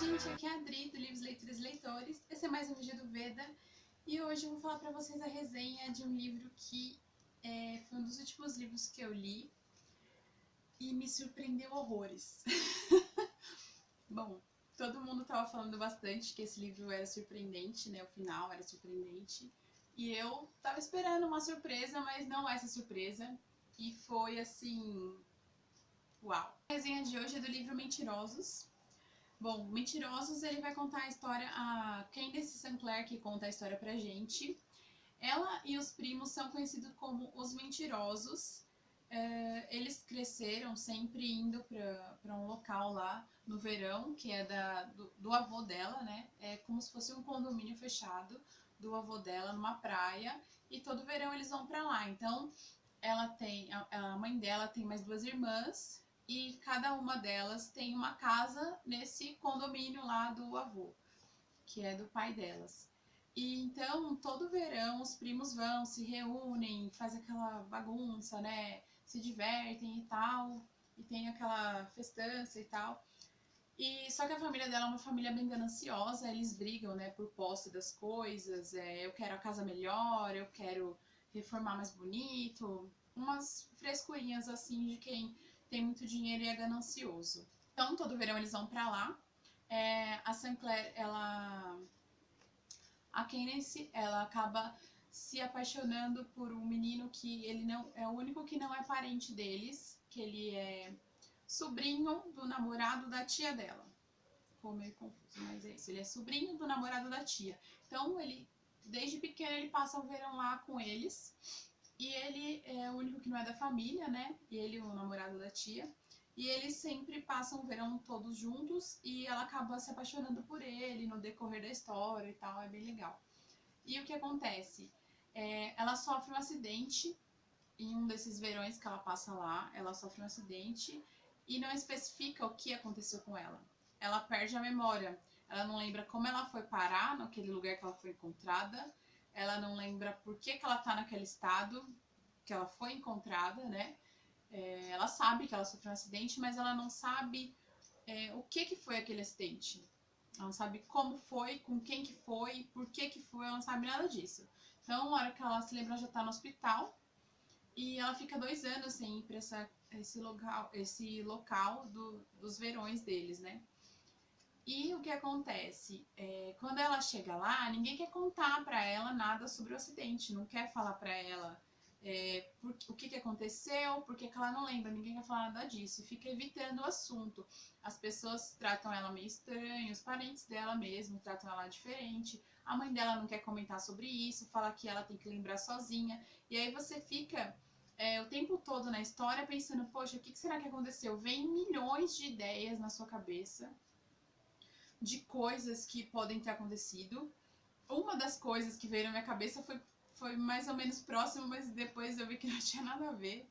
gente, aqui é a Adri, do Livros, Leituras e Leitores. Esse é mais um vídeo do Veda. E hoje eu vou falar pra vocês a resenha de um livro que foi um dos últimos livros que eu li e me surpreendeu horrores. Bom, todo mundo tava falando bastante que esse livro era surpreendente, né? O final era surpreendente. E eu tava esperando uma surpresa, mas não essa surpresa. E foi assim... uau! A resenha de hoje é do livro Mentirosos. Bom, Mentirosos, ele vai contar a história, a Candace Sinclair que conta a história pra gente. Ela e os primos são conhecidos como os Mentirosos. Eles cresceram sempre indo pra um local lá no verão, que é do avô dela, né? É como se fosse um condomínio fechado do avô dela numa praia. E todo verão eles vão pra lá. Então, ela tem, a mãe dela tem mais duas irmãs. E cada uma delas tem uma casa nesse condomínio lá do avô, que é do pai delas. E então, todo verão, os primos vão, se reúnem, fazem aquela bagunça, né? Se divertem e tal. E tem aquela festança e tal. E só que a família dela é uma família bem gananciosa, eles brigam, né, por posse das coisas. Eu quero a casa melhor, eu quero reformar mais bonito. Umas frescurinhas assim de quem tem muito dinheiro e é ganancioso. Então, todo verão eles vão pra lá. A Sinclair, a Candace, ela acaba se apaixonando por um menino que ele não é o único que não é parente deles, que ele é sobrinho do namorado da tia dela. Ficou meio confuso, mas é isso. Ele é sobrinho do namorado da tia. Então, ele, desde pequeno, ele passa o verão lá com eles. E ele é o único que não é da família, né? E ele, o namorado da tia. E eles sempre passam o verão todos juntos e ela acaba se apaixonando por ele no decorrer da história e tal, é bem legal. E o que acontece? Ela sofre um acidente em um desses verões que ela passa lá, ela sofre um acidente e não especifica o que aconteceu com ela. Ela perde a memória, ela não lembra como ela foi parar naquele lugar que ela foi encontrada, ela não lembra por que ela tá naquele estado que ela foi encontrada, né? Ela sabe que ela sofreu um acidente, mas ela não sabe o que foi aquele acidente. Ela não sabe como foi, com quem que foi, por que foi, ela não sabe nada disso. Então, na hora que ela se lembra, ela já tá no hospital e ela fica 2 anos sem ir pra esse local dos verões deles, né? E o que acontece? Quando ela chega lá, ninguém quer contar pra ela nada sobre o acidente, não quer falar pra ela o que aconteceu, por que ela não lembra, ninguém quer falar nada disso, e fica evitando o assunto. As pessoas tratam ela meio estranho, os parentes dela mesmo tratam ela diferente, a mãe dela não quer comentar sobre isso, fala que ela tem que lembrar sozinha, e aí você fica o tempo todo na história pensando, poxa, o que será que aconteceu? Vem milhões de ideias na sua cabeça, de coisas que podem ter acontecido. Uma das coisas que veio na minha cabeça foi mais ou menos próximo, mas depois eu vi que não tinha nada a ver.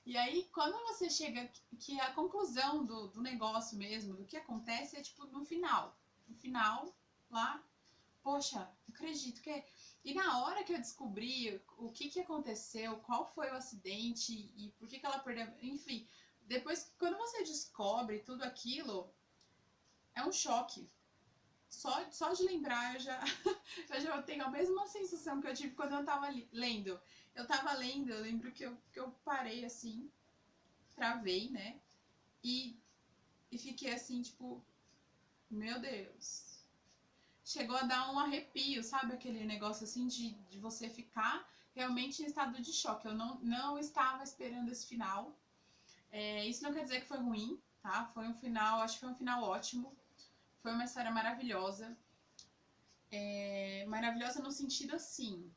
E aí, quando você chega, que a conclusão do negócio mesmo, do que acontece, é tipo no final. No final, lá, poxa, não acredito que é... E na hora que eu descobri o que aconteceu, qual foi o acidente e por que ela perdeu... Enfim, depois, quando você descobre tudo aquilo, é um choque. Só de lembrar, eu já tenho a mesma sensação que eu tive quando eu tava lendo. Eu tava lendo, eu lembro que eu parei assim, travei, né? E fiquei assim, tipo, meu Deus. Chegou a dar um arrepio, sabe? Aquele negócio assim de você ficar realmente em estado de choque. Eu não estava esperando esse final. Isso não quer dizer que foi ruim, tá? Foi um final, acho que foi um final ótimo. Foi uma história maravilhosa. Maravilhosa no sentido assim,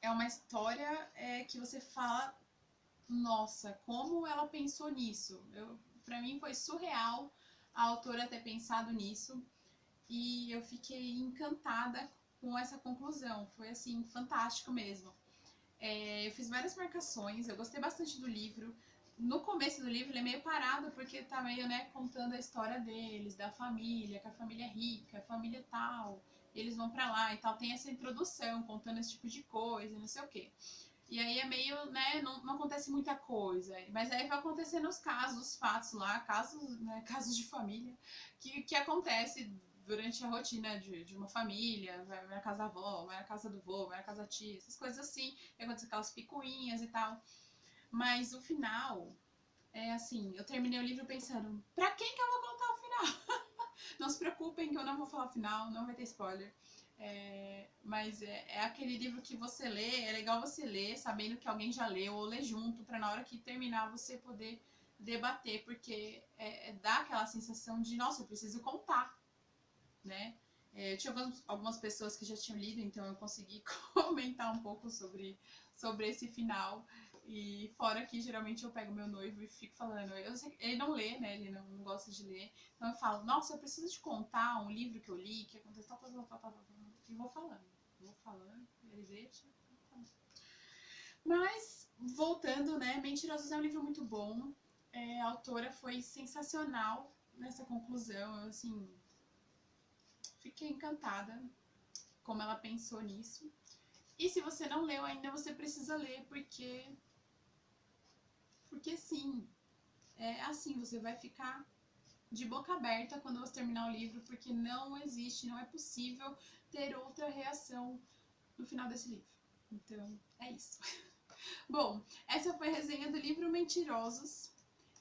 é uma história que você fala, nossa, como ela pensou nisso? Pra mim foi surreal a autora ter pensado nisso e eu fiquei encantada com essa conclusão, foi assim, fantástico mesmo. Eu fiz várias marcações, eu gostei bastante do livro. No começo do livro ele é meio parado porque tá meio, né, contando a história deles, da família, que a família é rica, a família tal, e eles vão pra lá e tal. Tem essa introdução contando esse tipo de coisa, não sei o quê. E aí é meio, né, não acontece muita coisa. Mas aí vai acontecendo os casos, os fatos lá, casos, né, casos de família, que acontece durante a rotina de uma família, vai na casa da avó, vai na casa do vô, vai na casa da tia, essas coisas assim, e acontece aquelas picuinhas e tal. Mas o final, é assim, eu terminei o livro pensando, pra quem que eu vou contar o final? Não se preocupem que eu não vou falar o final, não vai ter spoiler. Mas é aquele livro que você lê, é legal você ler sabendo que alguém já leu, ou ler junto, pra na hora que terminar você poder debater, porque dá aquela sensação de, nossa, eu preciso contar, né? Eu tinha algumas pessoas que já tinham lido, então eu consegui comentar um pouco sobre esse final. E fora que geralmente eu pego meu noivo e fico falando, ele não lê, né? Ele não gosta de ler. Então eu falo, nossa, eu preciso te contar um livro que eu li, que aconteceu tal. E vou falando, ele deixa. Mas, voltando, né? Mentirosos é um livro muito bom. A autora foi sensacional nessa conclusão. Eu, assim, fiquei encantada como ela pensou nisso. E se você não leu ainda, você precisa ler, porque sim, é assim, você vai ficar de boca aberta quando você terminar o livro, porque não existe, não é possível ter outra reação no final desse livro. Então, é isso. Bom, essa foi a resenha do livro Mentirosos.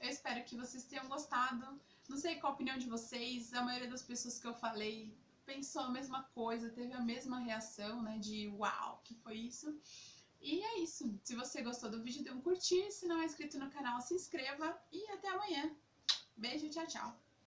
Eu espero que vocês tenham gostado. Não sei qual a opinião de vocês, a maioria das pessoas que eu falei pensou a mesma coisa, teve a mesma reação, né, de uau, que foi isso? E é isso. Se você gostou do vídeo, dê um curtir. Se não é inscrito no canal, se inscreva. E até amanhã. Beijo, tchau, tchau.